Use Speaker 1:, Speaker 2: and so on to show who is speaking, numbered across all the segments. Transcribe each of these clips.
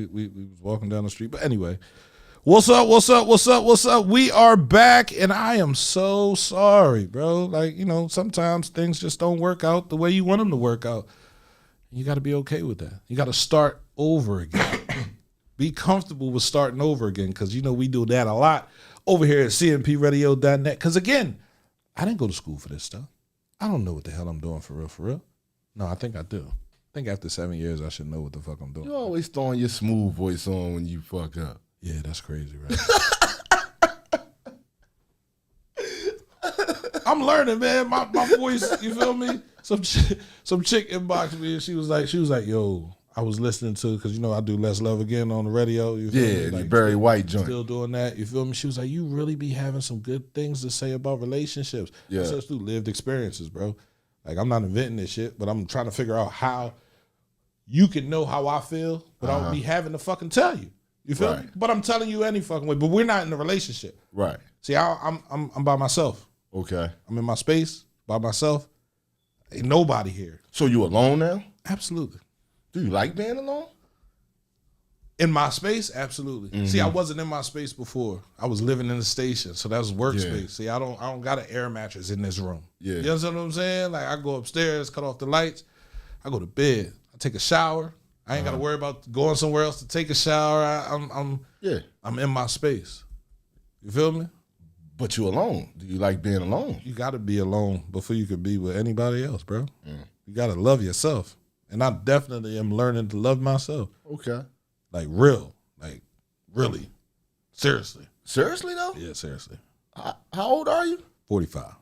Speaker 1: we was walking down the street. But anyway, what's up? We are back, and I am so sorry, bro. Like, sometimes things just don't work out the way you want them to work out. You got to be okay with that. You got to start over again. Be comfortable with starting over again, because, we do that a lot over here at cnpradio.net. Because, again, I didn't go to school for this stuff. I don't know what the hell I'm doing for real. No, I think I do. I think after 7 years, I should know what the fuck I'm doing.
Speaker 2: You always throwing your smooth voice on when you fuck up.
Speaker 1: Yeah, that's crazy, right? I'm learning, man. My voice, you feel me? Some chick inboxed me, and she was like, yo, I was listening to, because I do Let's Love Again on the radio. You feel me?
Speaker 2: Like, the Barry White joint.
Speaker 1: Still doing that. You feel me? She was like, you really be having some good things to say about relationships.
Speaker 2: Yeah.
Speaker 1: That's through lived experiences, bro. Like, I'm not inventing this shit, but I'm trying to figure out how you can know how I feel without me having to fucking tell you. You feel me? But I'm telling you any fucking way. But we're not in a relationship.
Speaker 2: Right.
Speaker 1: See, I'm by myself.
Speaker 2: Okay.
Speaker 1: I'm in my space by myself. Ain't nobody here.
Speaker 2: So you alone now?
Speaker 1: Absolutely.
Speaker 2: Do you like being alone?
Speaker 1: In my space, absolutely.
Speaker 2: Mm-hmm.
Speaker 1: See, I wasn't in my space before. I was living in the station, so that was workspace.
Speaker 2: Yeah.
Speaker 1: See, I don't got an air mattress in this room.
Speaker 2: Yeah.
Speaker 1: You understand what I'm saying? Like, I go upstairs, cut off the lights, I go to bed, I take a shower. I ain't got to worry about going somewhere else to take a shower. I'm in my space. You feel me?
Speaker 2: But you alone. Do you like being alone?
Speaker 1: You got to be alone before you could be with anybody else, bro. You got to love yourself. And I definitely am learning to love myself.
Speaker 2: Okay.
Speaker 1: Like, really. Seriously.
Speaker 2: Seriously, though?
Speaker 1: Yeah, seriously.
Speaker 2: How old are you?
Speaker 1: 45.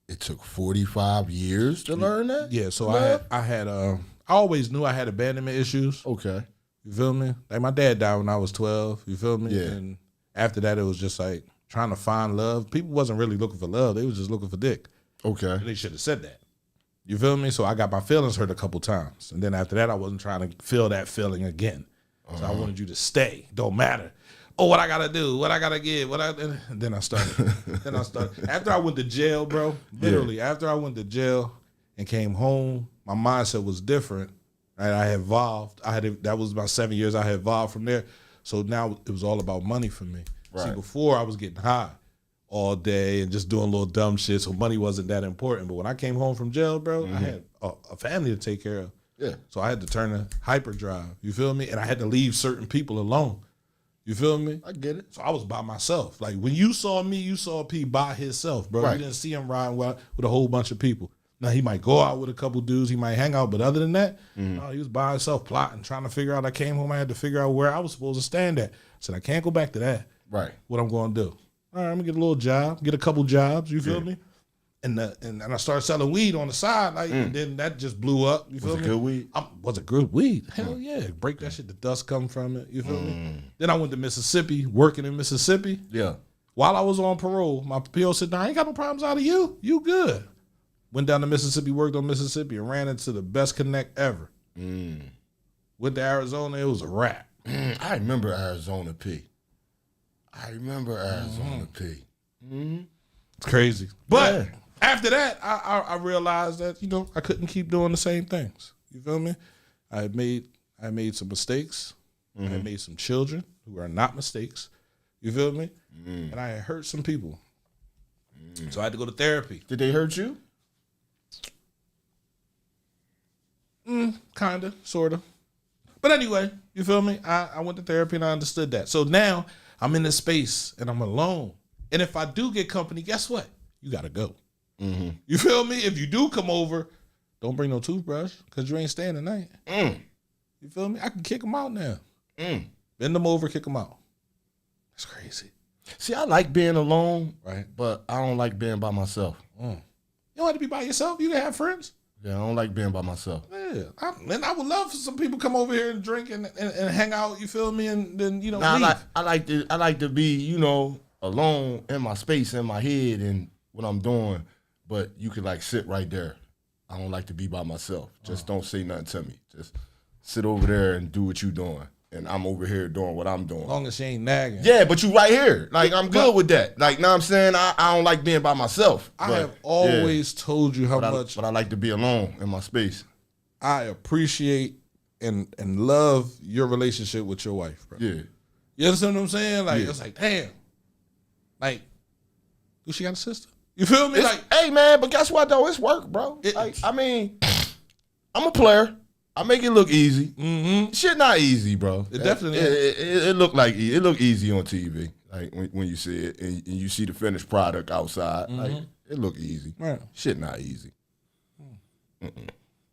Speaker 2: It took 45 years to learn that?
Speaker 1: Yeah, so I always knew I had abandonment issues.
Speaker 2: Okay.
Speaker 1: You feel me? Like, my dad died when I was 12. You feel me?
Speaker 2: Yeah.
Speaker 1: And after that, it was just like trying to find love. People wasn't really looking for love. They was just looking for dick.
Speaker 2: Okay.
Speaker 1: And they should have said that. You feel me? So I got my feelings hurt a couple times. And then after that, I wasn't trying to feel that feeling again. So I wanted you to stay. Don't matter. Oh, what I got to do? What I got to give? And then I started. After I went to jail, bro, literally, after I went to jail and came home, my mindset was different. Right? I had evolved. That was my 7 years. I had evolved from there. So now it was all about money for me.
Speaker 2: Right.
Speaker 1: See, before I was getting high all day and just doing little dumb shit, so money wasn't that important. But when I came home from jail, bro, I had a family to take care of.
Speaker 2: Yeah.
Speaker 1: So I had to turn to hyperdrive. You feel me? And I had to leave certain people alone. You feel me?
Speaker 2: I get it.
Speaker 1: So I was by myself. Like, when you saw me, you saw P by himself, bro.
Speaker 2: Right.
Speaker 1: You didn't see him riding with a whole bunch of people. Now, he might go out with a couple dudes, he might hang out, but other than that, no, he was by himself plotting, trying to figure out. I came home, I had to figure out where I was supposed to stand at. I said, I can't go back to that.
Speaker 2: Right.
Speaker 1: What I'm going to do? All right, I'm going to get a little job, get a couple jobs, you feel me? And I started selling weed on the side, and then that just blew up. You feel me?
Speaker 2: Was it good weed?
Speaker 1: Was it good weed? Hell yeah. Break that shit, the dust come from it. You feel me? Then I went to Mississippi, working in Mississippi.
Speaker 2: Yeah.
Speaker 1: While I was on parole, my PO said, I ain't got no problems out of you. You good. Went down to Mississippi, worked on Mississippi, and ran into the best connect ever. Went to Arizona, it was a wrap.
Speaker 2: I remember Arizona P.
Speaker 1: It's crazy. But after that, I realized that, I couldn't keep doing the same things. You feel me? I made some mistakes. I had made some children who are not mistakes. You feel me? And I had hurt some people. So I had to go to therapy.
Speaker 2: Did they hurt you?
Speaker 1: Kinda, sorta. But anyway, you feel me? I went to therapy and I understood that. So now I'm in this space and I'm alone. And if I do get company, guess what? You gotta go. You feel me? If you do come over, don't bring no toothbrush because you ain't staying the night. You feel me? I can kick them out now. Bend them over, kick them out. That's crazy.
Speaker 2: See, I like being alone,
Speaker 1: right?
Speaker 2: But I don't like being by myself.
Speaker 1: You don't have to be by yourself. You can have friends.
Speaker 2: Yeah, I don't like being by myself.
Speaker 1: Yeah, I would love for some people come over here and drink and hang out. You feel me? And then leave.
Speaker 2: I like to be alone in my space, in my head, and what I'm doing. But you can sit right there. I don't like to be by myself. Just don't say nothing to me. Just sit over there and do what you doing, and I'm over here doing what I'm doing.
Speaker 1: As long as she ain't nagging.
Speaker 2: Yeah, but you right here. I'm good with that. Know what I'm saying? I don't like being by myself.
Speaker 1: I have always told you how much.
Speaker 2: But I like to be alone in my space.
Speaker 1: I appreciate and love your relationship with your wife, bro.
Speaker 2: Yeah.
Speaker 1: You understand what I'm saying? Like,
Speaker 2: Yeah.
Speaker 1: it's like, damn. Like, do she got a sister? You feel me? Like,
Speaker 2: hey, man, but guess what, though? It's work, bro. I mean, I'm a player. I make it look easy.
Speaker 1: mm-hmm.
Speaker 2: Shit not easy, bro.
Speaker 1: It definitely is.
Speaker 2: It look like it look easy on TV. Like when you see it and you see the finished product outside, like it look easy.
Speaker 1: Right.
Speaker 2: Shit not easy.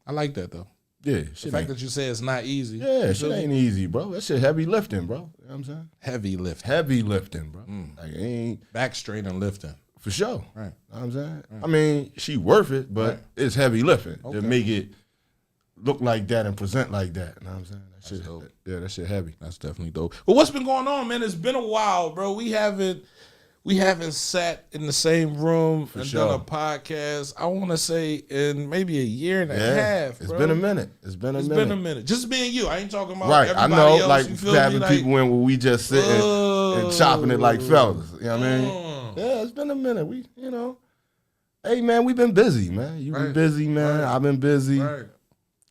Speaker 1: I like that, though.
Speaker 2: Yeah,
Speaker 1: The
Speaker 2: shit
Speaker 1: fact
Speaker 2: ain't,
Speaker 1: that you say it's not easy.
Speaker 2: yeah, shit ain't easy, bro. That shit heavy lifting, bro. You know what I'm saying?
Speaker 1: Heavy lifting.
Speaker 2: Heavy lifting, bro. Like it ain't
Speaker 1: Back straight and lifting.
Speaker 2: for sure.
Speaker 1: Right.
Speaker 2: You know what I'm saying? I mean, she worth it, but
Speaker 1: Right.
Speaker 2: it's heavy lifting
Speaker 1: Okay.
Speaker 2: to make it look like that and present like that. You know what I'm saying? That shit,
Speaker 1: dope.
Speaker 2: yeah, that shit heavy.
Speaker 1: That's definitely dope. But what's been going on, man? It's been a while, bro. We haven't sat in the same room and
Speaker 2: sure.
Speaker 1: done a podcast. I want to say in maybe a year and a half.
Speaker 2: It's
Speaker 1: bro.
Speaker 2: been a minute. It's been a minute.
Speaker 1: Been a minute. Just me and you. I ain't talking about
Speaker 2: Right, I
Speaker 1: everybody
Speaker 2: know,
Speaker 1: else.
Speaker 2: like
Speaker 1: You feel
Speaker 2: having
Speaker 1: me? Like,
Speaker 2: people in where we just sitting and chopping it like fellas. You know what I mean? Yeah, it's been a minute. We, hey man, we've been busy, man. You've been
Speaker 1: Right.
Speaker 2: busy, man.
Speaker 1: Right.
Speaker 2: I've been busy.
Speaker 1: right.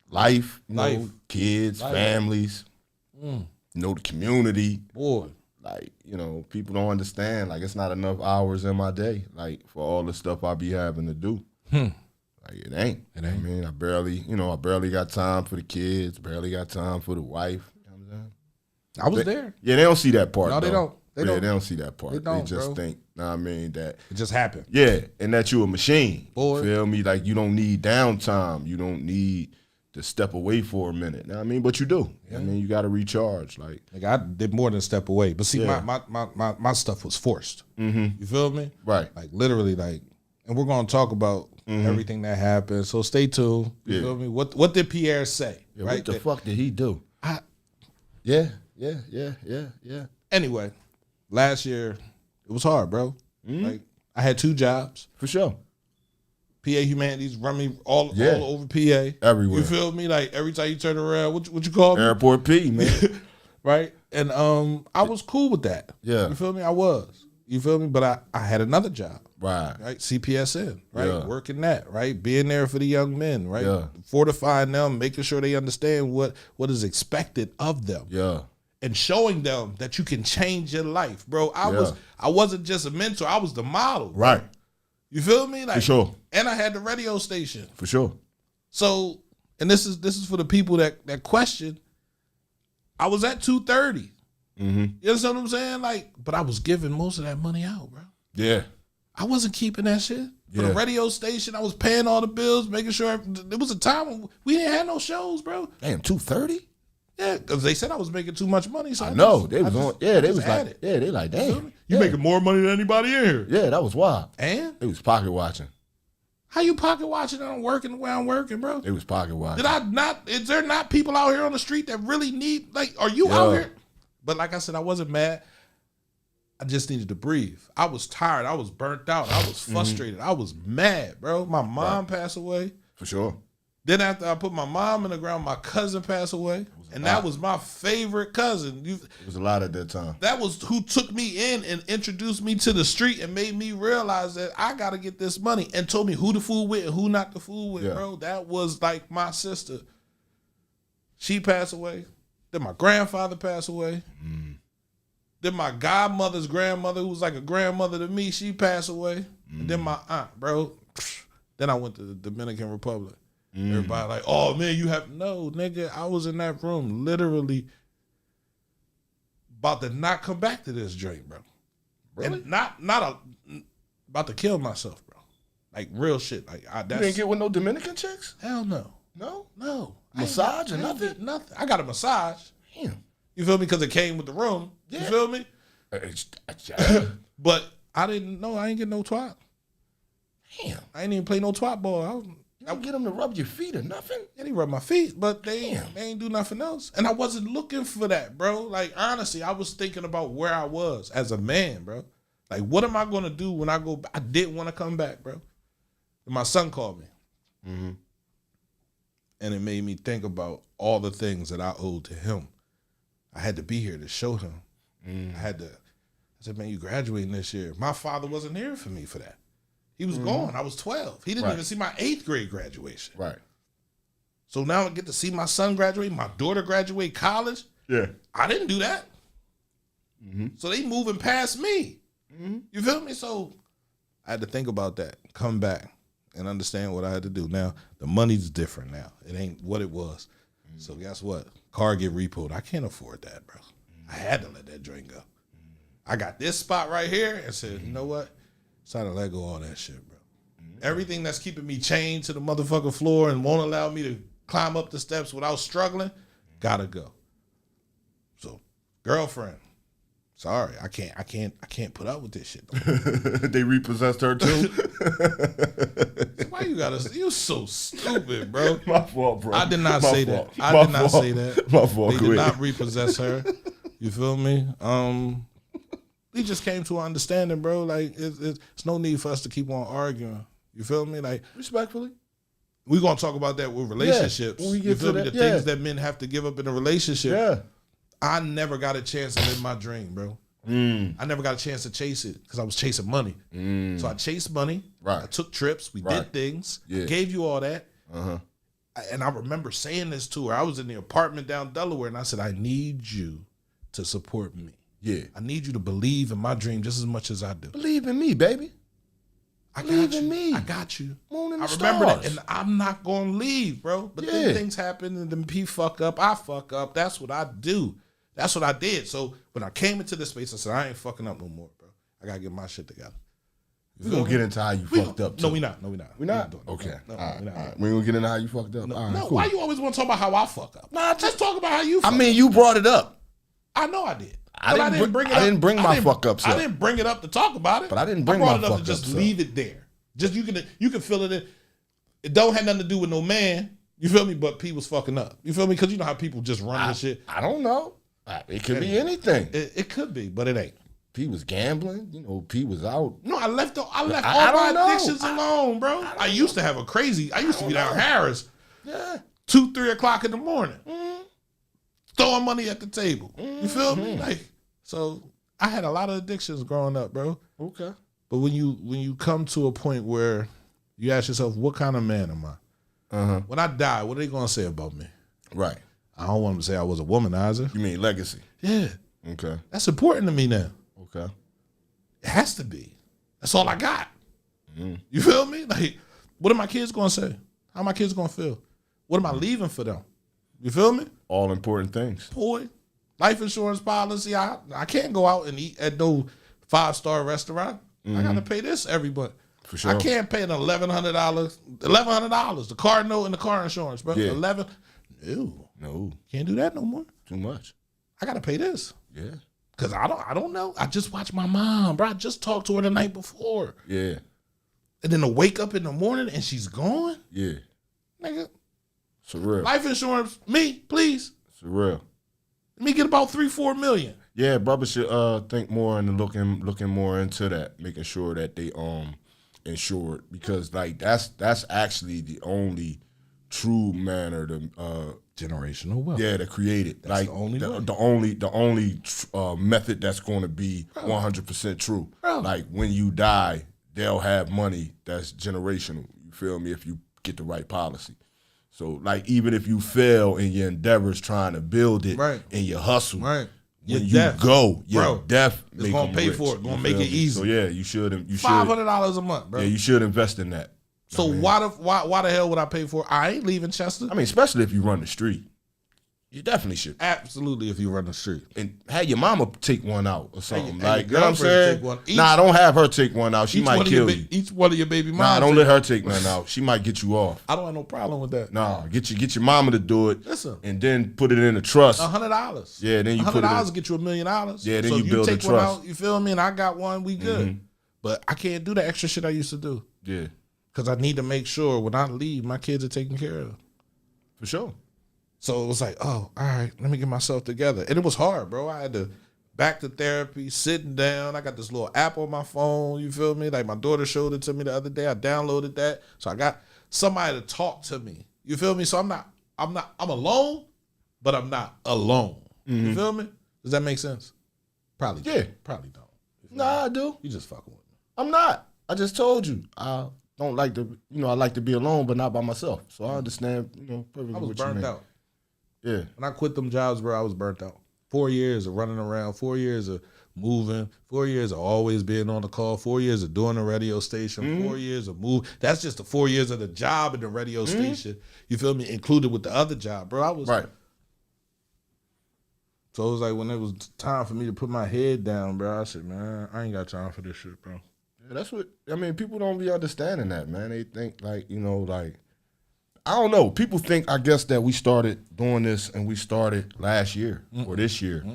Speaker 2: Life,
Speaker 1: Life.
Speaker 2: kids,
Speaker 1: Life.
Speaker 2: families, the community.
Speaker 1: Boy.
Speaker 2: Like, people don't understand. Like, it's not enough hours in my day, like, for all the stuff I be having to do. Like, it ain't.
Speaker 1: It ain't.
Speaker 2: I mean, I barely got time for the kids, barely got time for the wife. You know what I'm saying?
Speaker 1: I was there.
Speaker 2: Yeah, they don't see that part.
Speaker 1: No, they
Speaker 2: though.
Speaker 1: don't. They don't.
Speaker 2: They don't see that part.
Speaker 1: They don't,
Speaker 2: just
Speaker 1: bro.
Speaker 2: think, know what I mean, that,
Speaker 1: It just happened.
Speaker 2: yeah, and that you a machine.
Speaker 1: Boy.
Speaker 2: Feel me? Like, you don't need downtime. You don't need to step away for a minute. Know what I mean? But you do. I mean, you got to recharge. Like,
Speaker 1: I did more than step away. But see,
Speaker 2: Yeah.
Speaker 1: my stuff was forced. You feel me?
Speaker 2: right.
Speaker 1: Like literally, like, and we're gonna talk about everything that happened. So stay tuned. You
Speaker 2: Yeah.
Speaker 1: feel me? What did Pierre say?
Speaker 2: Yeah,
Speaker 1: right?
Speaker 2: what the fuck did he do?
Speaker 1: I-
Speaker 2: Yeah.
Speaker 1: Anyway, last year it was hard, bro. Like I had 2 jobs.
Speaker 2: For sure.
Speaker 1: PA Humanities run me all
Speaker 2: Yeah.
Speaker 1: over PA.
Speaker 2: Everywhere.
Speaker 1: You feel me? Like every time you turn around, what you call me?
Speaker 2: Airport P, man.
Speaker 1: Right? And I was cool with that.
Speaker 2: Yeah.
Speaker 1: You feel me? I was. You feel me? But I had another job.
Speaker 2: Right.
Speaker 1: Right, CPSN, right,
Speaker 2: Yeah.
Speaker 1: working that, right, being there for the young men, right,
Speaker 2: Yeah.
Speaker 1: fortifying them, making sure they understand what is expected of them,
Speaker 2: Yeah.
Speaker 1: and showing them that you can change your life, bro. I wasn't just a mentor, I was the model, bro.
Speaker 2: Right.
Speaker 1: You feel me? Like,
Speaker 2: For sure.
Speaker 1: and I had the radio station,
Speaker 2: For sure.
Speaker 1: so, and this is for the people that question. I was at 230. You understand what I'm saying? Like, but I was giving most of that money out, bro.
Speaker 2: Yeah.
Speaker 1: I wasn't keeping that shit. For
Speaker 2: Yeah.
Speaker 1: the radio station, I was paying all the bills, making sure there was a time when we didn't have no shows, bro.
Speaker 2: Damn, 230?
Speaker 1: Yeah, because they said I was making too much money. So
Speaker 2: I know.
Speaker 1: they
Speaker 2: They was like, damn.
Speaker 1: You
Speaker 2: Yeah.
Speaker 1: making more money than anybody in here.
Speaker 2: Yeah, that was wild.
Speaker 1: And
Speaker 2: They was pocket watching.
Speaker 1: how you pocket watching and I'm working the way I'm working, bro?
Speaker 2: They was pocket watching.
Speaker 1: Is there not people out here on the street that really need, like, are you out
Speaker 2: Yeah.
Speaker 1: here? But like I said, I wasn't mad. I just needed to breathe. I was tired. I was burnt out. I was frustrated. I was mad, bro. My mom passed away.
Speaker 2: For sure.
Speaker 1: Then after I put my mom in the ground, my cousin passed away. And that was my favorite cousin.
Speaker 2: It was a lot at that time.
Speaker 1: That was who took me in and introduced me to the street and made me realize that I got to get this money and told me who to fool with and who not to fool with,
Speaker 2: Yeah.
Speaker 1: bro. That was like my sister. She passed away. Then my grandfather passed away. Then my godmother's grandmother, who was like a grandmother to me, she passed away. And then my aunt, bro. Then I went to the Dominican Republic. Everybody like, oh man, you have no, nigga. I was in that room literally about to not come back to this drink, bro.
Speaker 2: Really?
Speaker 1: And about to kill myself, bro. Like real shit. Like
Speaker 2: You didn't get with no Dominican chicks?
Speaker 1: hell no,
Speaker 2: No?
Speaker 1: no
Speaker 2: Massage or
Speaker 1: I ain't
Speaker 2: nothing?
Speaker 1: get nothing. I got a massage.
Speaker 2: Damn.
Speaker 1: You feel me? Because it came with the room. You
Speaker 2: Yeah.
Speaker 1: feel me?
Speaker 2: Damn.
Speaker 1: But I didn't know. I ain't get no twat. I ain't even play no twat ball.
Speaker 2: You don't get them to rub your feet or nothing?
Speaker 1: They didn't rub my feet, but they
Speaker 2: Damn.
Speaker 1: ain't do nothing else. And I wasn't looking for that, bro. Like, honestly, I was thinking about where I was as a man, bro. Like, what am I going to do when I go back? I didn't want to come back, bro. And my son called me. And it made me think about all the things that I owed to him. I had to be here to show him. I said, man, you graduating this year. My father wasn't here for me for that. He was gone. I was 12. He didn't
Speaker 2: Right.
Speaker 1: even see my 8th grade graduation.
Speaker 2: Right.
Speaker 1: So now I get to see my son graduate, my daughter graduate college.
Speaker 2: Yeah.
Speaker 1: I didn't do that. So they moving past me. You feel me? So I had to think about that, come back, and understand what I had to do. Now, the money's different now. It ain't what it was. So guess what? Car get repoed. I can't afford that, bro. I had to let that drink go. I got this spot right here and said, you know what? It's time to let go of all that shit, bro. Everything that's keeping me chained to the motherfucking floor and won't allow me to climb up the steps without struggling, gotta go. So, girlfriend, sorry, I can't put up with this shit.
Speaker 2: They repossessed her too.
Speaker 1: Why you so stupid, bro?
Speaker 2: My fault, bro.
Speaker 1: I did not
Speaker 2: My
Speaker 1: say
Speaker 2: fault.
Speaker 1: that. I
Speaker 2: My
Speaker 1: did not
Speaker 2: fault.
Speaker 1: say that.
Speaker 2: My fault.
Speaker 1: They did not repossess her. You feel me? We just came to an understanding, bro. Like it's no need for us to keep on arguing. You feel me? Like
Speaker 2: Respectfully.
Speaker 1: We're gonna talk about that with relationships.
Speaker 2: When we get
Speaker 1: you feel
Speaker 2: to
Speaker 1: me?
Speaker 2: that,
Speaker 1: The things that men have to give up in a relationship.
Speaker 2: Yeah.
Speaker 1: I never got a chance to live my dream, bro. I never got a chance to chase it because I was chasing money. So I chased money.
Speaker 2: Right.
Speaker 1: I took trips. We did things.
Speaker 2: Yeah.
Speaker 1: I gave you all that. And I remember saying this to her. I was in the apartment down Delaware, and I said, I need you to support me.
Speaker 2: Yeah.
Speaker 1: I need you to believe in my dream just as much as I do.
Speaker 2: Believe in me, baby.
Speaker 1: Believe in
Speaker 2: me.
Speaker 1: I got you.
Speaker 2: Moon and
Speaker 1: I
Speaker 2: the
Speaker 1: remember
Speaker 2: stars.
Speaker 1: that, and I'm not gonna leave, bro. But then things happen, and then P fuck up. I fuck up. That's what I do. That's what I did. So when I came into this space, I said, I ain't fucking up no more, bro. I gotta get my shit together.
Speaker 2: We're gonna get into how you fucked up.
Speaker 1: No, we not. No, we not.
Speaker 2: We not?
Speaker 1: doing that.
Speaker 2: Okay.
Speaker 1: No,
Speaker 2: All right.
Speaker 1: we not.
Speaker 2: All right. We gonna get into how you fucked up.
Speaker 1: No,
Speaker 2: All right,
Speaker 1: no,
Speaker 2: cool.
Speaker 1: why you always want to talk about how I fuck up?
Speaker 2: Nah,
Speaker 1: Let's talk about how you fuck
Speaker 2: I mean, you brought it up.
Speaker 1: I know I did.
Speaker 2: I
Speaker 1: But
Speaker 2: didn't
Speaker 1: bring it
Speaker 2: I
Speaker 1: up.
Speaker 2: didn't bring
Speaker 1: I
Speaker 2: my
Speaker 1: didn't-
Speaker 2: fuck-ups
Speaker 1: I
Speaker 2: up.
Speaker 1: didn't bring it up to talk about it.
Speaker 2: But I didn't bring
Speaker 1: brought
Speaker 2: my
Speaker 1: it up to just
Speaker 2: fuck-ups up.
Speaker 1: leave it there. Just you can feel it. It don't have nothing to do with no man. You feel me? But P was fucking up. You feel me? Because you know how people just run this shit.
Speaker 2: I don't know. It could be anything.
Speaker 1: It could be, but it ain't.
Speaker 2: P was gambling. You know, P was out.
Speaker 1: No, I left all
Speaker 2: I
Speaker 1: my
Speaker 2: don't know.
Speaker 1: addictions alone, bro. I used to have I used to be down Harris
Speaker 2: Yeah.
Speaker 1: 2, 3 o'clock in the morning, throwing money at the table. You feel me? Like, so I had a lot of addictions growing up, bro.
Speaker 2: Okay.
Speaker 1: But when you come to a point where you ask yourself, what kind of man am I? When I die, what are they gonna say about me?
Speaker 2: Right.
Speaker 1: I don't want them to say I was a womanizer.
Speaker 2: You mean legacy?
Speaker 1: Yeah,
Speaker 2: Okay.
Speaker 1: that's important to me now.
Speaker 2: Okay.
Speaker 1: It has to be. That's all I got. You feel me? Like, what are my kids gonna say? How my kids gonna feel? What am I leaving for them? You feel me?
Speaker 2: All important things.
Speaker 1: Boy, life insurance policy. I can't go out and eat at no 5-star restaurant. I gotta pay this every month.
Speaker 2: For sure.
Speaker 1: I can't pay an $1,100. $1,100. The car note and the car insurance, bro.
Speaker 2: Yeah.
Speaker 1: 11. No,
Speaker 2: No.
Speaker 1: can't do that no more.
Speaker 2: Too much.
Speaker 1: I gotta pay this.
Speaker 2: Yeah.
Speaker 1: Cause I don't know. I just watched my mom, bro. I just talked to her the night before.
Speaker 2: Yeah.
Speaker 1: And then to wake up in the morning and she's gone?
Speaker 2: Yeah.
Speaker 1: Nigga,
Speaker 2: Surreal.
Speaker 1: life insurance, me, please.
Speaker 2: Surreal.
Speaker 1: Let me get about 3-4 million.
Speaker 2: Yeah, brothers should think more and looking more into that, making sure that they insured, because like that's actually the only true manner to
Speaker 1: Generational wealth.
Speaker 2: to create it.
Speaker 1: That's
Speaker 2: Like
Speaker 1: the only way.
Speaker 2: the only method that's going to be 100% true.
Speaker 1: Bro.
Speaker 2: Like when you die, they'll have money that's generational. You feel me? If you get the right policy. So like even if you fail in your endeavors trying to build it
Speaker 1: Right.
Speaker 2: and your hustle,
Speaker 1: Right.
Speaker 2: when
Speaker 1: Your
Speaker 2: you
Speaker 1: death.
Speaker 2: go, your
Speaker 1: Bro,
Speaker 2: death
Speaker 1: it's
Speaker 2: make
Speaker 1: gonna
Speaker 2: them
Speaker 1: pay
Speaker 2: rich.
Speaker 1: for it, gonna
Speaker 2: You
Speaker 1: make
Speaker 2: feel
Speaker 1: it
Speaker 2: me?
Speaker 1: easy.
Speaker 2: So yeah, you should
Speaker 1: $500 a month, bro.
Speaker 2: yeah, you should invest in that.
Speaker 1: So why the hell would I pay for it? I ain't leaving Chester.
Speaker 2: I mean, especially if you run the street. You definitely should.
Speaker 1: Absolutely, if you run the street.
Speaker 2: And have your mama take one out or something.
Speaker 1: Have
Speaker 2: Like, you
Speaker 1: your
Speaker 2: know what I'm
Speaker 1: girlfriend
Speaker 2: saying?
Speaker 1: take one.
Speaker 2: Nah, don't have her take one out. She might kill you.
Speaker 1: Each one of your baby moms.
Speaker 2: Nah, don't let her take none out. She might get you off.
Speaker 1: I don't have no problem with that.
Speaker 2: Nah, get your mama to do it.
Speaker 1: Listen.
Speaker 2: And then put it in a trust.
Speaker 1: $100.
Speaker 2: Yeah, then you put it in-
Speaker 1: $100 get you $1 million.
Speaker 2: Yeah, then
Speaker 1: so
Speaker 2: you
Speaker 1: if
Speaker 2: build a
Speaker 1: take one
Speaker 2: trust.
Speaker 1: out, you feel me? And I got one, we good. But I can't do the extra shit I used to do
Speaker 2: Yeah,
Speaker 1: because I need to make sure when I leave, my kids are taken care of.
Speaker 2: for sure.
Speaker 1: So it was like, oh, all right, let me get myself together. And it was hard, bro. I had to back to therapy, sitting down. I got this little app on my phone, you feel me? Like my daughter showed it to me the other day. I downloaded that. So I got somebody to talk to me. You feel me? So I'm alone, but I'm not alone. You feel me? Does that make sense? Probably
Speaker 2: Yeah.
Speaker 1: Probably don't.
Speaker 2: Nah, I do.
Speaker 1: You just fucking with me.
Speaker 2: I'm not. I just told you. don't like to, I like to be alone, but not by myself. So I understand, perfectly
Speaker 1: I was
Speaker 2: what you
Speaker 1: burnt
Speaker 2: mean.
Speaker 1: out.
Speaker 2: Yeah.
Speaker 1: When I quit them jobs, bro, I was burnt out. 4 years of running around, 4 years of moving, 4 years of always being on the call, 4 years of doing the radio station, 4 years of move. That's just the 4 years of the job in the radio station. You feel me? Included with the other job, bro. I was
Speaker 2: Right.
Speaker 1: So it was like when it was time for me to put my head down, bro. I said, man, I ain't got time for this shit, bro.
Speaker 2: Yeah, that's what people don't be understanding that, man. They think I don't know. People think, I guess, that we started doing this and we started last year or this year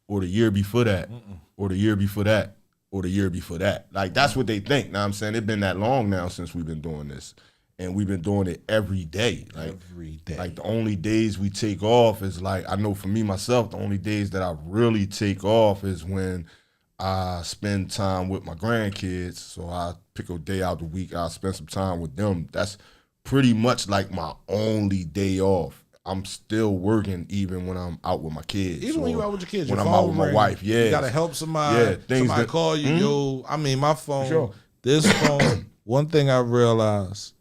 Speaker 2: or the year before that or the year before that or the year before that. Like, that's what they think. Now I'm saying it's been that long now since we've been doing this. And we've been doing it every day. Like,
Speaker 1: every day.
Speaker 2: Like, the only days we take off is like, I know for me, myself, the only days that I really take off is when I spend time with my grandkids. So I pick a day out the week. I spend some time with them. That's pretty much like my only day off. I'm still working even when I'm out with my kids.
Speaker 1: Even when you out with your kids,
Speaker 2: when
Speaker 1: your
Speaker 2: I'm out
Speaker 1: phone
Speaker 2: with my
Speaker 1: ring,
Speaker 2: wife, yeah.
Speaker 1: You gotta help somebody.
Speaker 2: Yeah, things
Speaker 1: somebody
Speaker 2: that
Speaker 1: call you, yo. I mean, my phone.
Speaker 2: Sure.
Speaker 1: This phone. One thing I realized,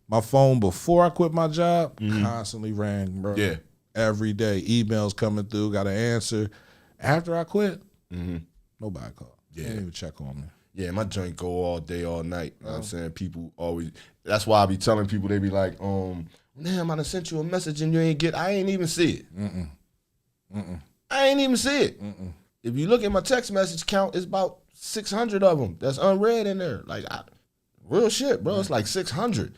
Speaker 1: my phone before I quit my job constantly rang, bro.
Speaker 2: Yeah.
Speaker 1: Every day, emails coming through, got to answer. After I quit, nobody called.
Speaker 2: Yeah.
Speaker 1: They didn't even check on me.
Speaker 2: Yeah, my joint go all day, all night. You know what I'm saying? People always, that's why I be telling people, they be like, damn, I done sent you a message and you ain't I ain't even see it. I ain't even see it. If you look at my text message count, it's about 600 of them that's unread in there. Like, real shit, bro. It's like 600.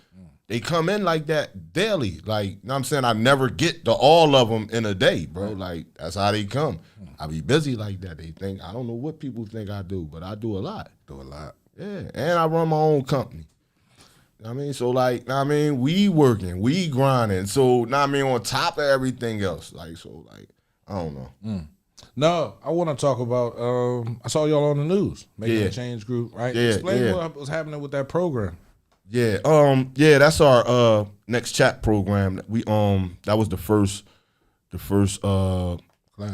Speaker 2: They come in like that daily. Like, you know what I'm saying? I never get to all of them in a day, bro. Like, that's how they come. I be busy like that. They think, I don't know what people think I do, but I do a lot. Yeah, and I run my own company. You know what I mean? So, like, you know what I mean, we working, we grinding. So, you know what I mean, on top of everything else. Like, so, like, I don't know.
Speaker 1: No, I want to talk about, I saw y'all on the news, Making a Change group, right?
Speaker 2: Yeah,
Speaker 1: Explain what was happening with that program.
Speaker 2: Yeah, that's our next chat program. We that was the first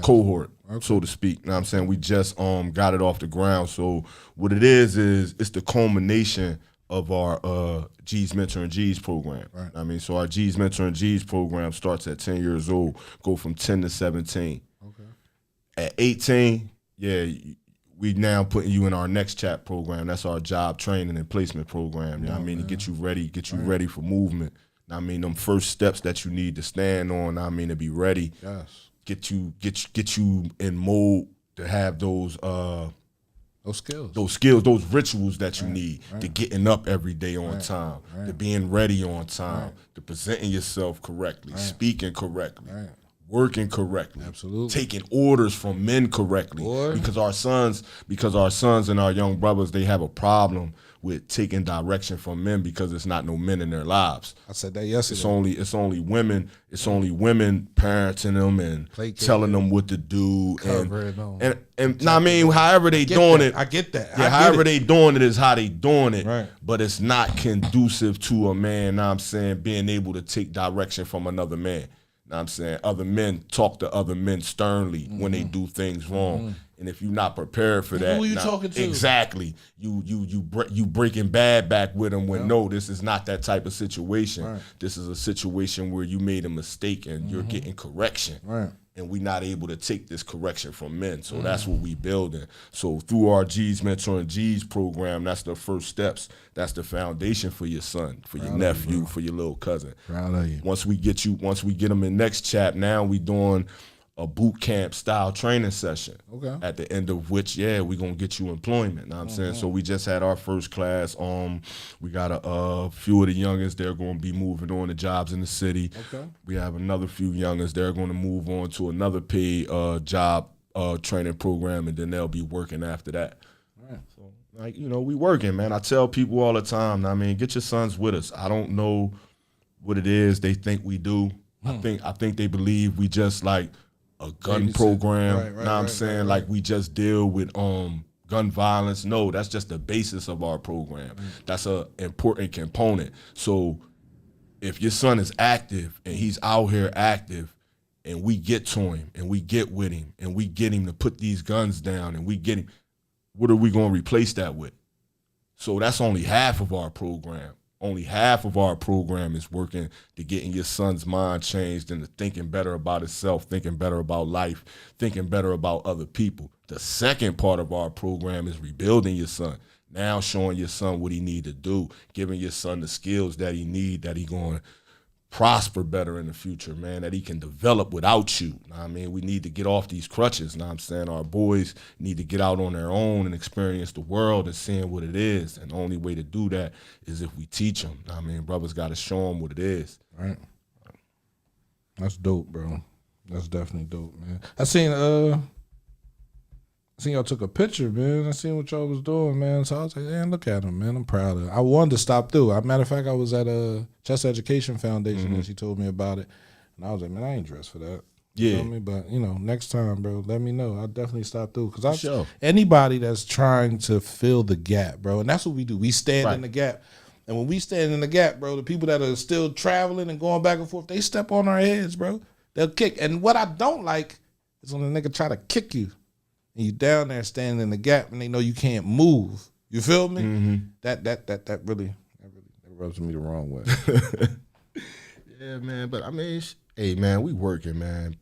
Speaker 2: cohort, so to speak. You know what I'm saying? We just got it off the ground. So what it is it's the culmination of our G's Mentor and G's program.
Speaker 1: Right.
Speaker 2: I mean, so our G's Mentor and G's program starts at 10 years old, go from 10 to 17.
Speaker 1: Okay.
Speaker 2: At 18, we now putting you in our next chat program. That's our job training and placement program. You know what I mean? To get you ready for movement. I mean, them first steps that you need to stand on, I mean, to be ready.
Speaker 1: Yes.
Speaker 2: Get you in mode to have those
Speaker 1: skills,
Speaker 2: those rituals that you need, to getting up every day on time, to being ready on time, to presenting yourself correctly, speaking correctly. Working correctly,
Speaker 1: absolutely,
Speaker 2: taking orders from men correctly, because our sons and our young brothers, they have a problem with taking direction from men because it's not no men in their lives.
Speaker 1: I said that yesterday.
Speaker 2: It's only women parenting them and telling them what to do and I mean, however they doing it.
Speaker 1: I get that.
Speaker 2: Yeah, however they doing it is how they doing it.
Speaker 1: Right.
Speaker 2: But it's not conducive to a man, know what I'm saying, being able to take direction from another man. Know what I'm saying? Other men talk to other men sternly when they do things wrong. And if you're not prepared for that,
Speaker 1: who you talking to?
Speaker 2: Exactly. You breaking bad back with them when no, this is not that type of situation.
Speaker 1: Right.
Speaker 2: This is a situation where you made a mistake and you're getting correction.
Speaker 1: Right.
Speaker 2: And we're not able to take this correction from men. So that's what we building. So through our G's Mentor and G's program, that's the first steps. That's the foundation for your son, for your nephew, for your little cousin.
Speaker 1: Proud of you.
Speaker 2: Once we get them in next chap, now we doing a boot camp style training session.
Speaker 1: Okay.
Speaker 2: At the end of which, we're gonna get you employment. Know what I'm saying? So we just had our first class. We got a few of the youngest, they're gonna be moving on to jobs in the city.
Speaker 1: Okay.
Speaker 2: We have another few youngest, they're gonna move on to another paid job training program, and then they'll be working after that.
Speaker 1: Right.
Speaker 2: So, like, we working, man. I tell people all the time, I mean, get your sons with us. I don't know what it is they think we do. I think they believe we just like a gun program. Right, know what I'm saying? Like we just deal with gun violence. No, that's just the basis of our program. That's a important component. So if your son is active and he's out here active and we get to him and we get with him and we get him to put these guns down and we get him, what are we going to replace that with? So that's only half of our program. Only half of our program is working to getting your son's mind changed into thinking better about himself, thinking better about life, thinking better about other people. The second part of our program is rebuilding your son. Now showing your son what he need to do, giving your son the skills that he need, that he going to prosper better in the future, man, that he can develop without you. I mean, we need to get off these crutches. Know what I'm saying? Our boys need to get out on their own and experience the world and seeing what it is. And the only way to do that is if we teach them. I mean, brothers got to show them what it is.
Speaker 1: Right. That's dope, bro. That's definitely dope, man. I seen y'all took a picture, man. I seen what y'all was doing, man. So I was like, man, look at him, man. I'm proud of him. I wanted to stop through. As a matter of fact, I was at a Chess Education Foundation and she told me about it. And I was like, man, I ain't dressed for that. You
Speaker 2: Yeah.
Speaker 1: feel me? But, next time, bro, let me know. I'll definitely stop through. Because
Speaker 2: Sure.
Speaker 1: anybody that's trying to fill the gap, bro, and that's what we do. We stand in the gap. And when we stand in the gap, bro, the people that are still traveling and going back and forth, they step on our heads, bro. They'll kick. And what I don't like is when a nigga try to kick you. And you down there standing in the gap and they know you can't move. You feel me?
Speaker 2: Mm-hmm.
Speaker 1: That really rubs me the wrong way.
Speaker 2: Yeah, man. But I mean, hey, man, we working, man.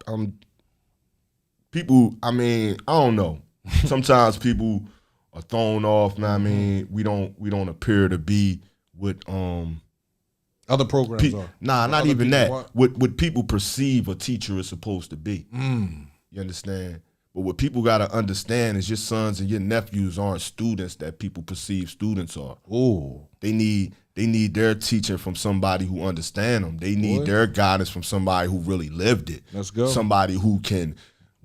Speaker 2: People, I mean, I don't know. Sometimes people are thrown off. Know what I mean, we don't appear to be what
Speaker 1: Other programs are.
Speaker 2: Nah, not
Speaker 1: other
Speaker 2: even
Speaker 1: people
Speaker 2: that.
Speaker 1: want.
Speaker 2: What people perceive a teacher is supposed to be. You understand? But what people got to understand is your sons and your nephews aren't students that people perceive students are.
Speaker 1: Ooh.
Speaker 2: They need their teaching from somebody who understand them. They need their guidance from somebody who really lived it.
Speaker 1: Let's go.
Speaker 2: Somebody who can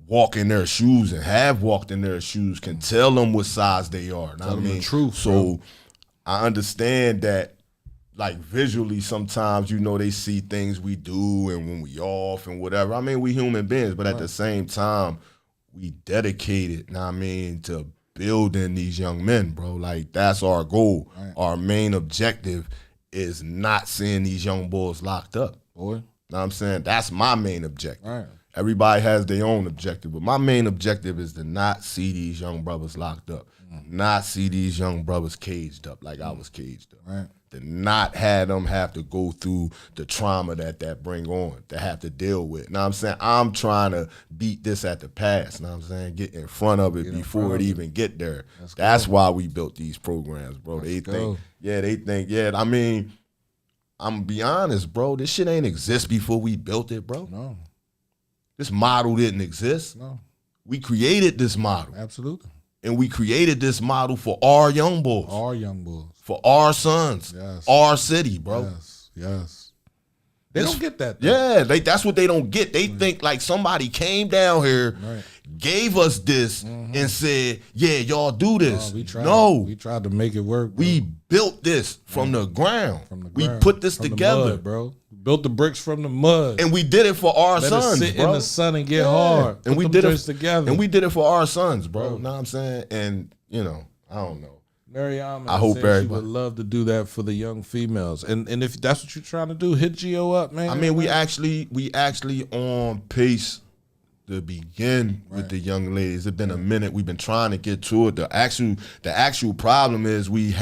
Speaker 2: walk in their shoes and have walked in their shoes, can tell them what size they are. Know what I mean?
Speaker 1: the truth,
Speaker 2: so
Speaker 1: bro.
Speaker 2: I understand that, like, visually sometimes, they see things we do and when we off and whatever. I mean, we human beings, but at the same time, we dedicated, know what I mean, to building these young men, bro. Like, that's our goal.
Speaker 1: Right.
Speaker 2: Our main objective is not seeing these young boys locked up.
Speaker 1: Boy.
Speaker 2: Know what I'm saying? That's my main objective.
Speaker 1: Right.
Speaker 2: Everybody has their own objective, but my main objective is to not see these young brothers locked up, not see these young brothers caged up like I was caged up.
Speaker 1: Right.
Speaker 2: To not have them have to go through the trauma that bring on, to have to deal with. Know what I'm saying? I'm trying to beat this at the pass. Know what I'm saying? Get in front of it before it even get there. That's why we built these programs, bro. They think, I mean, I'm gonna be honest, bro. This shit ain't exist before we built it, bro.
Speaker 1: No.
Speaker 2: This model didn't exist.
Speaker 1: No.
Speaker 2: We created this model.
Speaker 1: Absolutely.
Speaker 2: And we created this model for our young boys.
Speaker 1: Our young boys.
Speaker 2: For our sons.
Speaker 1: Yes.
Speaker 2: Our city, bro.
Speaker 1: Yes. They don't get that, though.
Speaker 2: Yeah, that's what they don't get. They think like somebody came down here, gave us this, and said, yeah, y'all do this.
Speaker 1: We tried.
Speaker 2: No.
Speaker 1: We tried to make it work, bro.
Speaker 2: We built this from the ground. We
Speaker 1: ground.
Speaker 2: put this
Speaker 1: From the
Speaker 2: together.
Speaker 1: mud, bro. Built the bricks from the mud.
Speaker 2: And we did it for our
Speaker 1: Let
Speaker 2: sons,
Speaker 1: it sit
Speaker 2: bro.
Speaker 1: in the sun and get hard.
Speaker 2: And we
Speaker 1: Put
Speaker 2: did
Speaker 1: them
Speaker 2: it
Speaker 1: joints together.
Speaker 2: And we did it for our sons, bro. Know what I'm saying? And I don't know.
Speaker 1: Mariama
Speaker 2: I hope
Speaker 1: said
Speaker 2: everybody
Speaker 1: she would love to do that for the young females. And if that's what you're trying to do, hit GEO up, man.
Speaker 2: I mean, we actually on pace to begin with the young ladies. It's been a minute. We've been trying to get to it. The actual problem is we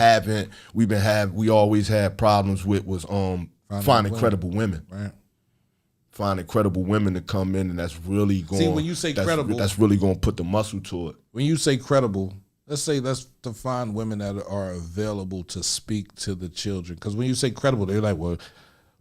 Speaker 2: always had problems with was finding credible women.
Speaker 1: Right.
Speaker 2: Finding credible women to come in, and that's really going.
Speaker 1: See, when you say credible,
Speaker 2: that's really going to put the muscle to it.
Speaker 1: When you say credible, let's to find women that are available to speak to the children. Because when you say credible, they're like, well,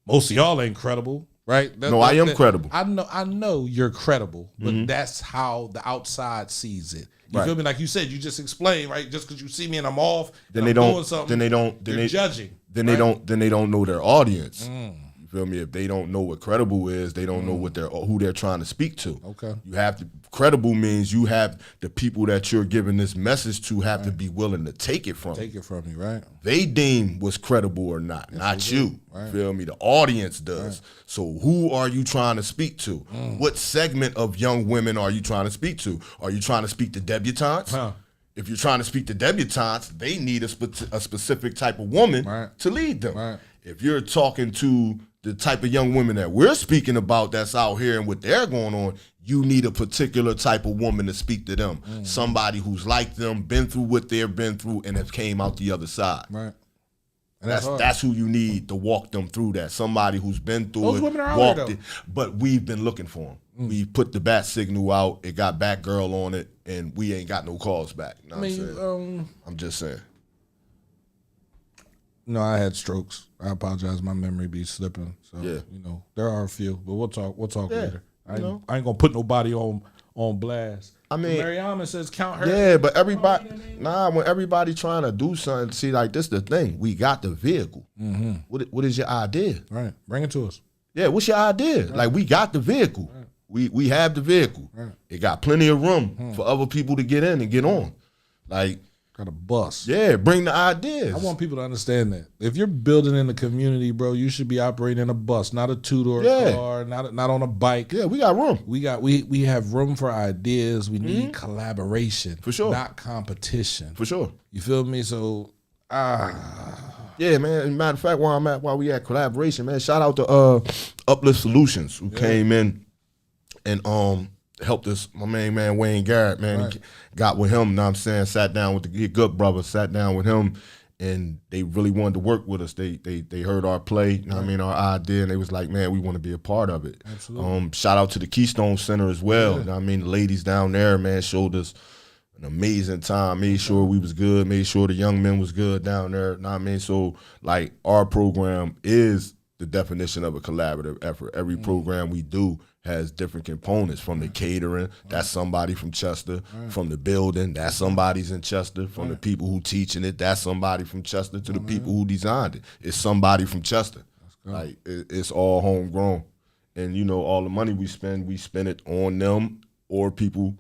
Speaker 1: most of y'all ain't credible, right?
Speaker 2: I am credible.
Speaker 1: I know you're credible, but that's how the outside sees it. You feel me? Like you said, you just explained, right? Just because you see me and I'm off,
Speaker 2: then
Speaker 1: and
Speaker 2: they
Speaker 1: I'm
Speaker 2: don't.
Speaker 1: doing something,
Speaker 2: Then they don't. Then
Speaker 1: they're
Speaker 2: they
Speaker 1: judging.
Speaker 2: Then they don't. Then they don't know their audience. You feel me? If they don't know what credible is, they don't know what who they're trying to speak to.
Speaker 1: Okay.
Speaker 2: You have to. Credible means you have the people that you're giving this message to have to be willing to take it from.
Speaker 1: Take it from you, right?
Speaker 2: They deem what's credible or not, not you.
Speaker 1: Right.
Speaker 2: Feel me? The audience does. So who are you trying to speak to? What segment of young women are you trying to speak to? Are you trying to speak to debutantes? If you're trying to speak to debutantes, they need a specific type of woman to lead them.
Speaker 1: Right.
Speaker 2: If you're talking to the type of young women that we're speaking about that's out here and what they're going on, you need a particular type of woman to speak to them. Somebody who's like them, been through what they've been through, and have came out the other side.
Speaker 1: Right. And
Speaker 2: That's who you need to walk them through that. Somebody who's been through
Speaker 1: Those
Speaker 2: it,
Speaker 1: women are out
Speaker 2: walked
Speaker 1: there, though.
Speaker 2: it. But we've been looking for them. We put the bat signal out. It got Batgirl on it, and we ain't got no calls back. You know what I'm saying? I'm just saying.
Speaker 1: No, I had strokes. I apologize. My memory be slipping. So
Speaker 2: Yeah.
Speaker 1: there are a few, but we'll talk
Speaker 2: Yeah,
Speaker 1: later. I ain't gonna put nobody on blast.
Speaker 2: I mean,
Speaker 1: Mariama says count her.
Speaker 2: Yeah, but everybody, when everybody trying to do something, see, like, this the thing. We got the vehicle. What is your idea?
Speaker 1: Right. Bring it to us.
Speaker 2: Yeah, what's your idea? Like, we got the vehicle. We have the vehicle. It got plenty of room for other people to get in and get on. Like,
Speaker 1: Got a bus.
Speaker 2: yeah, bring the ideas.
Speaker 1: I want people to understand that. If you're building in the community, bro, you should be operating a bus, not a two-door car, not on a bike.
Speaker 2: Yeah, we got room.
Speaker 1: We have room for ideas. We need collaboration.
Speaker 2: For sure.
Speaker 1: Not competition.
Speaker 2: For sure.
Speaker 1: You feel me? So
Speaker 2: Yeah, man. Matter of fact, while we at collaboration, man, shout out to Uplift Solutions who came in and helped us. My main man Wayne Garrett, man,
Speaker 1: Right.
Speaker 2: he got with him. Know what I'm saying, sat down with the good brother, sat down with him, and they really wanted to work with us. They heard our play, you know what I mean, our idea, and they was like, man, we want to be a part of it.
Speaker 1: Absolutely.
Speaker 2: Shout out to the Keystone Center as well. You know what I mean, the ladies down there, man, showed us an amazing time, made sure we was good, made sure the young men was good down there. You know what I mean? So, like, our program is the definition of a collaborative effort. Every program we do has different components. From the catering, that's somebody from Chester. From the building, that's somebody's in Chester. From the people who teaching it, that's somebody from Chester. To the people who designed it, it's somebody from Chester. Like, it's all homegrown. And, all the money we spend it on them or people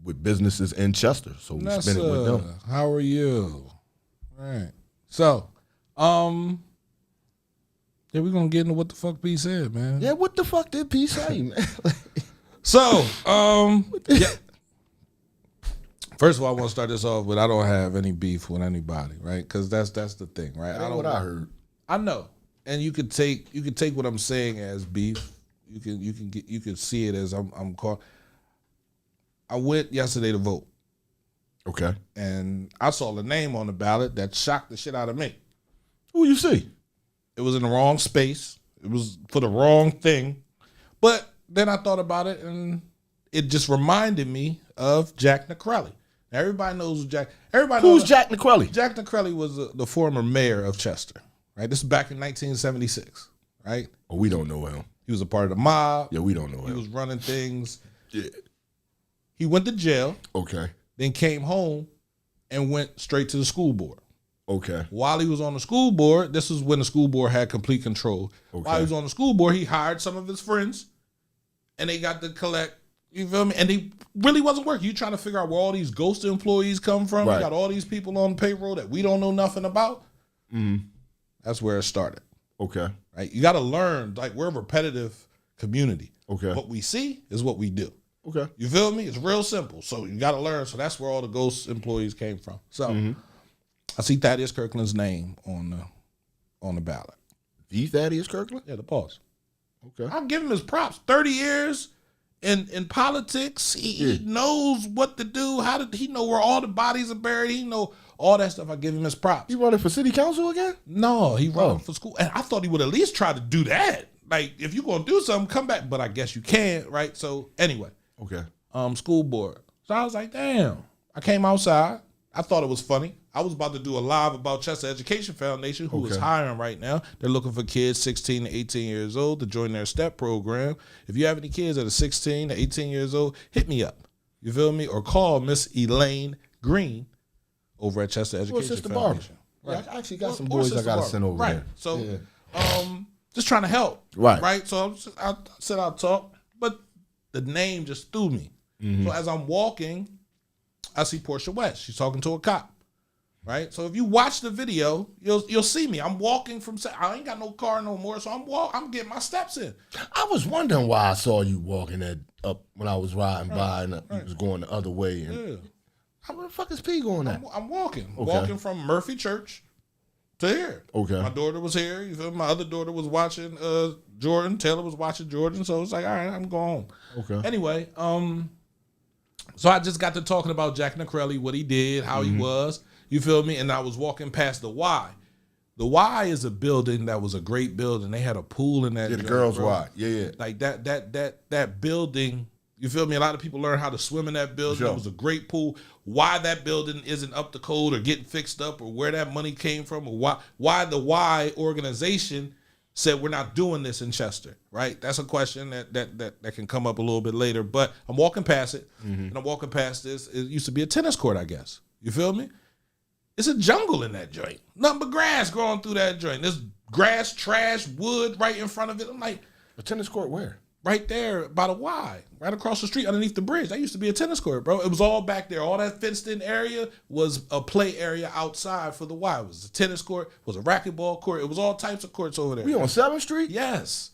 Speaker 2: with businesses in Chester. So we spend it with them.
Speaker 1: How are you? All right. So, yeah, we're gonna get into what the fuck P said, man.
Speaker 2: Yeah, what the fuck did P say, man?
Speaker 1: So, yeah. First of all, I want to start this off with I don't have any beef with anybody, right? Because that's the thing, right?
Speaker 2: That's what I heard.
Speaker 1: I know, and you could take what I'm saying as beef. You can see it as I'm called. I went yesterday to vote,
Speaker 2: Okay.
Speaker 1: and I saw the name on the ballot that shocked the shit out of me.
Speaker 2: Who you see?
Speaker 1: It was in the wrong space. It was for the wrong thing. But then I thought about it, and it just reminded me of Jack Nicrelli. Now, everybody knows Jack. Everybody knows
Speaker 2: Who's Jack Nicrelli?
Speaker 1: Jack Nicrelli was the former mayor of Chester, right? This is back in 1976, right?
Speaker 2: Oh, we don't know him.
Speaker 1: He was a part of the mob.
Speaker 2: Yeah, we don't know
Speaker 1: He
Speaker 2: him.
Speaker 1: was running things.
Speaker 2: Yeah.
Speaker 1: He went to jail,
Speaker 2: Okay.
Speaker 1: then came home and went straight to the school board.
Speaker 2: Okay.
Speaker 1: While he was on the school board, this is when the school board had complete control.
Speaker 2: Okay.
Speaker 1: While he was on the school board, he hired some of his friends, and they got to collect. You feel me? And he really wasn't working. You trying to figure out where all these ghost employees come from.
Speaker 2: Right.
Speaker 1: You got all these people on payroll that we don't know nothing about.
Speaker 2: Mm-hmm.
Speaker 1: That's where it started.
Speaker 2: Okay.
Speaker 1: Right? You got to learn. Like, we're a repetitive community.
Speaker 2: Okay.
Speaker 1: What we see is what we do.
Speaker 2: Okay.
Speaker 1: You feel me? It's real simple. So you got to learn. So that's where all the ghost employees came from. So I see Thaddeus Kirkland's name on the ballot.
Speaker 2: The Thaddeus Kirkland?
Speaker 1: Yeah, the pause.
Speaker 2: Okay.
Speaker 1: I'll give him his props. 30 years in politics. He knows what to do. How did he know where all the bodies are buried? He know all that stuff. I give him his props.
Speaker 2: He running for city council again?
Speaker 1: No, he running for school. And I thought he would at least try to do that. Like, if you're going to do something, come back. But I guess you can't, right? So, anyway.
Speaker 2: Okay.
Speaker 1: School board. So I was like, damn. I came outside. I thought it was funny. I was about to do a live about Chester Education Foundation, who is hiring right now. They're looking for kids 16 to 18 years old to join their STEP program. If you have any kids that are 16 to 18 years old, hit me up. You feel me? Or call Miss Elaine Green over at Chester Education
Speaker 2: Sister
Speaker 1: Foundation.
Speaker 2: Barbara. Yeah, I actually got some boys I got to send over there.
Speaker 1: So, just trying to help.
Speaker 2: Right.
Speaker 1: So I said I'll talk, but the name just threw me. So as I'm walking, I see Portia West. She's talking to a cop. Right. So if you watch the video, you'll see me. I'm walking from. I ain't got no car no more, so I'm getting my steps in.
Speaker 2: I was wondering why I saw you walking up when I was riding by and you was going the other way. And how the fuck is P going at?
Speaker 1: I'm walking from Murphy Church to here.
Speaker 2: Okay.
Speaker 1: My daughter was here. You feel me? My other daughter was watching Jordan. Taylor was watching Jordan. So it's like, all right, I'm going home.
Speaker 2: Okay.
Speaker 1: Anyway, so I just got to talking about Jack Nicrelli, what he did, how he was. You feel me? And I was walking past the Y. The Y is a building that was a great building. They had a pool in that.
Speaker 2: Yeah, the girls' Y. Yeah.
Speaker 1: Like that building. You feel me? A lot of people learn how to swim in that building.
Speaker 2: Sure.
Speaker 1: It was a great pool. Why that building isn't up to code or getting fixed up, or where that money came from, or why the Y organization said we're not doing this in Chester, right? That's a question that can come up a little bit later. But I'm walking past it, and I'm walking past this. It used to be a tennis court, I guess. You feel me? It's a jungle in that joint. Nothing but grass growing through that joint. There's grass, trash, wood right in front of it. I'm like,
Speaker 2: A tennis court where?
Speaker 1: right there by the Y, right across the street underneath the bridge. That used to be a tennis court, bro. It was all back there. All that fenced-in area was a play area outside for the Y. It was a tennis court, it was a racquetball court. It was all types of courts over there.
Speaker 2: We on 7th Street?
Speaker 1: Yes.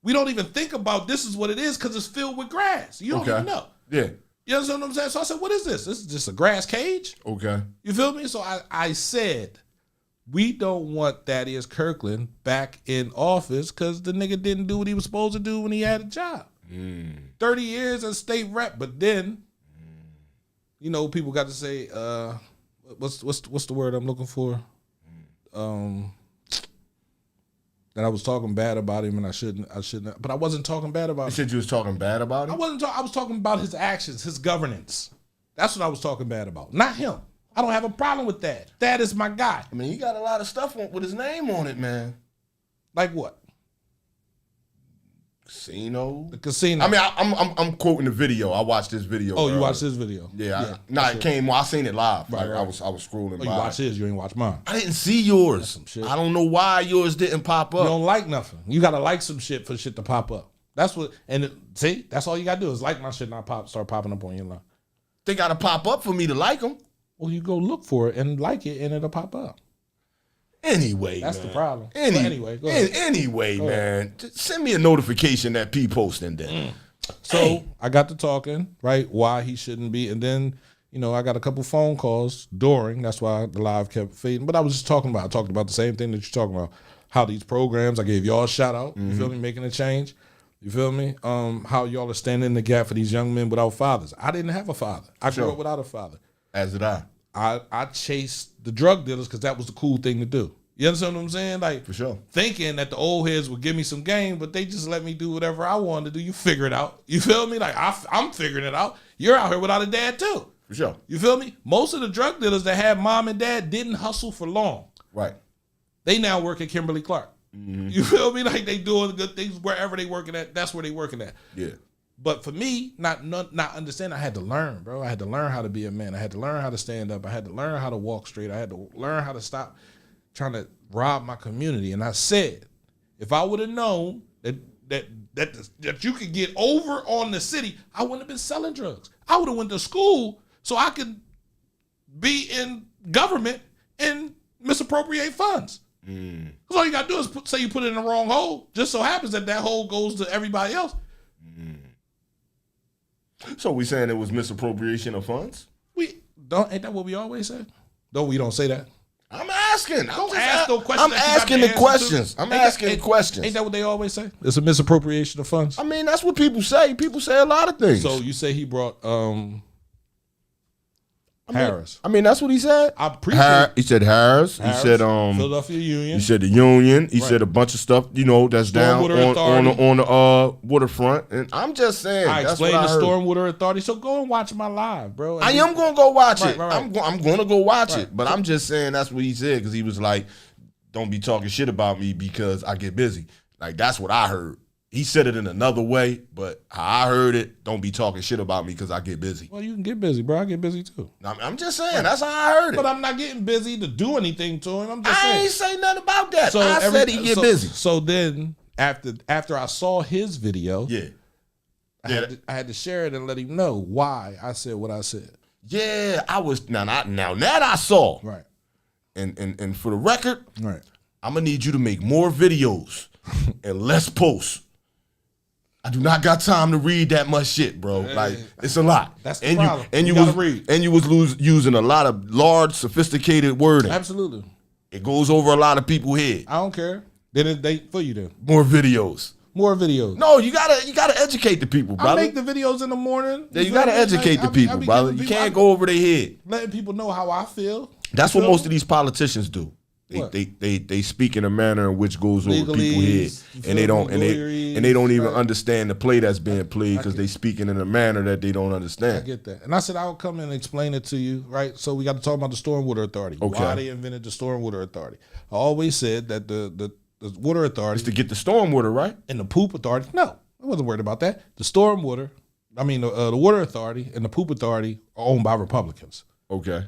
Speaker 1: We don't even think about this is what it is because it's filled with grass. You don't even know.
Speaker 2: Yeah.
Speaker 1: You understand what I'm saying? So I said, what is this? This is just a grass cage?
Speaker 2: Okay.
Speaker 1: You feel me? So I said, we don't want Thaddeus Kirkland back in office because the nigga didn't do what he was supposed to do when he had a job. 30 years as state rep, but then, you know, people got to say, what's the word I'm looking for? That I was talking bad about him and I shouldn't, but I wasn't talking bad about him.
Speaker 2: You said you was talking bad about him?
Speaker 1: I was talking about his actions, his governance. That's what I was talking bad about, not him. I don't have a problem with that. That is my guy.
Speaker 2: I mean, he got a lot of stuff with his name on it, man.
Speaker 1: Like what?
Speaker 2: Casino.
Speaker 1: The casino.
Speaker 2: I mean, I'm quoting the video. I watched this video.
Speaker 1: Oh, you watched this video?
Speaker 2: Yeah. It came. Well, I seen it live.
Speaker 1: Right,
Speaker 2: like,
Speaker 1: right.
Speaker 2: I was scrolling.
Speaker 1: Oh, you watched his. You ain't watch mine.
Speaker 2: I didn't see yours.
Speaker 1: Some shit.
Speaker 2: I don't know why yours didn't pop up.
Speaker 1: You don't like nothing. You gotta like some shit for shit to pop up. That's what. And see, that's all you gotta do is like my shit, not start popping up on your line.
Speaker 2: They gotta pop up for me to like them.
Speaker 1: Well, you go look for it and like it, and it'll pop up.
Speaker 2: Anyway,
Speaker 1: that's
Speaker 2: man.
Speaker 1: the problem.
Speaker 2: Anyway,
Speaker 1: go ahead.
Speaker 2: Anyway, man, just send me a notification that P posting then.
Speaker 1: So I got to talking, right? Why he shouldn't be, and then I got a couple phone calls during. That's why the live kept fading. But I was just talking about. I talked about the same thing that you're talking about. How these programs, I gave y'all a shout out. You feel me? Making a change. You feel me? How y'all are standing in the gap for these young men without fathers. I didn't have a father. I grew up without a father.
Speaker 2: As did I.
Speaker 1: I chased the drug dealers because that was the cool thing to do. You understand what I'm saying? Like,
Speaker 2: for sure.
Speaker 1: Thinking that the old heads would give me some game, but they just let me do whatever I wanted to do. You figure it out. You feel me? Like, I'm figuring it out. You're out here without a dad, too.
Speaker 2: For sure.
Speaker 1: You feel me? Most of the drug dealers that had mom and dad didn't hustle for long.
Speaker 2: Right.
Speaker 1: They now work at Kimberly-Clark. You feel me? Like, they doing good things wherever they working at. That's where they working at.
Speaker 2: Yeah.
Speaker 1: But for me, not understanding, I had to learn, bro. I had to learn how to be a man. I had to learn how to stand up. I had to learn how to walk straight. I had to learn how to stop trying to rob my community. And I said, if I would have known that you could get over on the city, I wouldn't have been selling drugs. I would have went to school so I could be in government and misappropriate funds. Because all you got to do is say you put it in the wrong hole. Just so happens that hole goes to everybody else.
Speaker 2: So we saying it was misappropriation of funds?
Speaker 1: Ain't that what we always say? No, we don't say that.
Speaker 2: I'm asking.
Speaker 1: Don't ask no questions.
Speaker 2: I'm asking the questions. I'm asking questions.
Speaker 1: Ain't that what they always say? It's a misappropriation of funds.
Speaker 2: I mean, that's what people say. People say a lot of things.
Speaker 1: So you say he brought Harris.
Speaker 2: I mean, that's what he said.
Speaker 1: I appreciate.
Speaker 2: He said Harris. He said
Speaker 1: Philadelphia Union.
Speaker 2: He said the Union. He said a bunch of stuff. That's down on the waterfront. And I'm just saying.
Speaker 1: I explained the Stormwater Authority. So go and watch my live, bro.
Speaker 2: I am gonna go watch it.
Speaker 1: Right.
Speaker 2: I'm gonna go watch it. But I'm just saying that's what he said because he was like, "Don't be talking shit about me because I get busy." Like that's what I heard. He said it in another way, but how I heard it, don't be talking shit about me because I get busy.
Speaker 1: Well, you can get busy, bro. I get busy too.
Speaker 2: I'm just saying, that's how I heard it.
Speaker 1: But I'm not getting busy to do anything to him. I'm just saying.
Speaker 2: I ain't say nothing about that. So I said he get busy.
Speaker 1: So then, after I saw his video, I had to share it and let him know why I said what I said.
Speaker 2: Yeah, I was now that I saw.
Speaker 1: Right.
Speaker 2: And for the record,
Speaker 1: right,
Speaker 2: I'm gonna need you to make more videos and less posts. I do not got time to read that much shit, bro. Like it's a lot.
Speaker 1: That's the problem.
Speaker 2: You was using a lot of large, sophisticated wording.
Speaker 1: Absolutely.
Speaker 2: It goes over a lot of people's head.
Speaker 1: I don't care. Then they for you then.
Speaker 2: More videos.
Speaker 1: More videos.
Speaker 2: No, you gotta educate the people, brother.
Speaker 1: I make the videos in the morning.
Speaker 2: Yeah, you gotta educate the people, brother. You can't go over their head.
Speaker 1: Letting people know how I feel.
Speaker 2: That's what most of these politicians do.
Speaker 1: What?
Speaker 2: They speak in a manner in which goes over people's head, and they don't even understand the play that's being played because they speaking in a manner that they don't understand.
Speaker 1: I get that, and I said I'll come and explain it to you, right? So we got to talk about the Stormwater Authority.
Speaker 2: Okay.
Speaker 1: Why they invented the Stormwater Authority. I always said that the Water Authority
Speaker 2: It's to get the stormwater, right?
Speaker 1: and the Poop Authority. No, I wasn't worried about that. The Water Authority and the Poop Authority are owned by Republicans.
Speaker 2: Okay.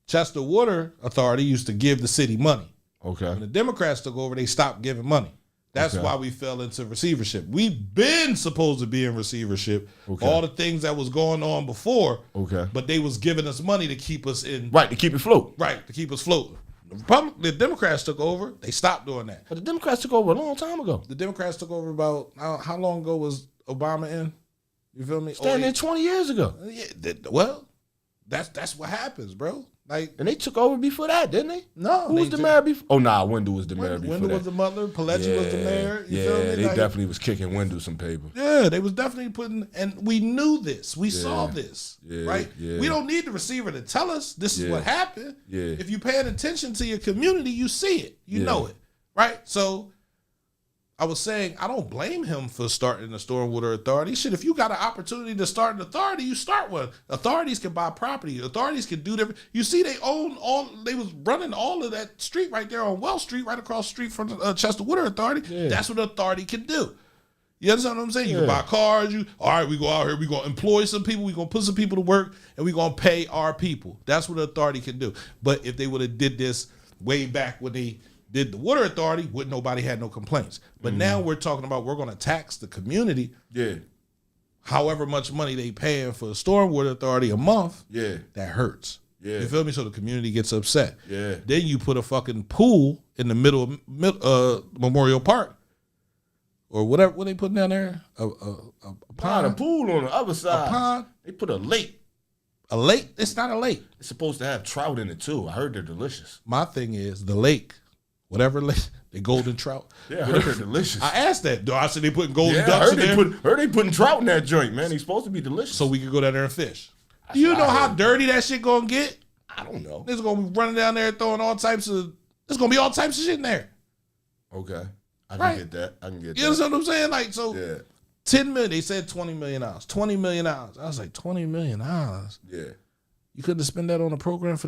Speaker 1: Chester Water Authority used to give the city money.
Speaker 2: Okay.
Speaker 1: When the Democrats took over, they stopped giving money. That's why we fell into receivership. We've been supposed to be in receivership.
Speaker 2: Okay.
Speaker 1: All the things that was going on before.
Speaker 2: Okay.
Speaker 1: But they was giving us money to keep us in.
Speaker 2: Right, to keep it float.
Speaker 1: Right, to keep us floating. The Democrats took over. They stopped doing that.
Speaker 2: But the Democrats took over a long time ago.
Speaker 1: The Democrats took over about, how long ago was Obama in? You feel me?
Speaker 2: Standing there 20 years ago.
Speaker 1: Yeah, well, that's what happens, bro. Like,
Speaker 2: And they took over before that, didn't they?
Speaker 1: no.
Speaker 2: Who was the mayor before? Oh, nah, Wendell was the mayor before
Speaker 1: Wendell
Speaker 2: that.
Speaker 1: was the mother. Paletti was the mayor. You
Speaker 2: yeah,
Speaker 1: feel me?
Speaker 2: they
Speaker 1: Like,
Speaker 2: definitely was kicking Wendell some paper.
Speaker 1: yeah, they was definitely putting, and we knew this. We saw this,
Speaker 2: Yeah,
Speaker 1: right?
Speaker 2: yeah.
Speaker 1: We don't need the receiver to tell us this is
Speaker 2: Yeah.
Speaker 1: what happened.
Speaker 2: Yeah.
Speaker 1: If you're paying attention to your community, you see it. You
Speaker 2: Yeah.
Speaker 1: know it, right? So I was saying, I don't blame him for starting the Stormwater Authority. Shit, if you got an opportunity to start an authority, you start one. Authorities can buy property. Authorities can do different. You see, they was running all of that street right there on Wells Street, right across the street from the Chester Water Authority.
Speaker 2: Yeah.
Speaker 1: That's what an authority can do. You understand what I'm saying? You can
Speaker 2: Yeah.
Speaker 1: buy cars. All right, we go out here. We're going to employ some people. We're going to put some people to work, and we're going to pay our people. That's what an authority can do. But if they would have did this way back when they did the Water Authority, wouldn't nobody had no complaints. But now we're talking about we're going to tax the community
Speaker 2: Yeah.
Speaker 1: however much money they paying for the Stormwater Authority a month.
Speaker 2: Yeah.
Speaker 1: That hurts.
Speaker 2: Yeah.
Speaker 1: You feel me? So the community gets upset.
Speaker 2: Yeah.
Speaker 1: Then you put a fucking pool in the middle of Memorial Park or whatever. What they putting down there? A
Speaker 2: Pond, a
Speaker 1: pond?
Speaker 2: pool on the other side.
Speaker 1: A pond?
Speaker 2: They put a lake.
Speaker 1: A lake? It's not a lake.
Speaker 2: It's supposed to have trout in it too. I heard they're delicious.
Speaker 1: My thing is the lake. Whatever lake, the golden trout.
Speaker 2: Yeah, I heard they're delicious.
Speaker 1: I asked that. I said they putting golden
Speaker 2: Yeah, I
Speaker 1: ducks
Speaker 2: heard
Speaker 1: in there.
Speaker 2: heard they putting trout in that joint, man. They supposed to be delicious.
Speaker 1: So we could go down there and fish. Do you
Speaker 2: what
Speaker 1: know
Speaker 2: I
Speaker 1: how
Speaker 2: heard.
Speaker 1: dirty that shit gonna get?
Speaker 2: I don't know.
Speaker 1: There's gonna be running down there throwing all types of. There's gonna be all types of shit in there.
Speaker 2: Okay. I can
Speaker 1: Right.
Speaker 2: get that. I can get
Speaker 1: You
Speaker 2: that.
Speaker 1: understand what I'm saying? Like, so
Speaker 2: Yeah.
Speaker 1: 10 million. They said $20 million. $20 million. I was like, $20 million.
Speaker 2: Yeah.
Speaker 1: You couldn't spend that on a program for the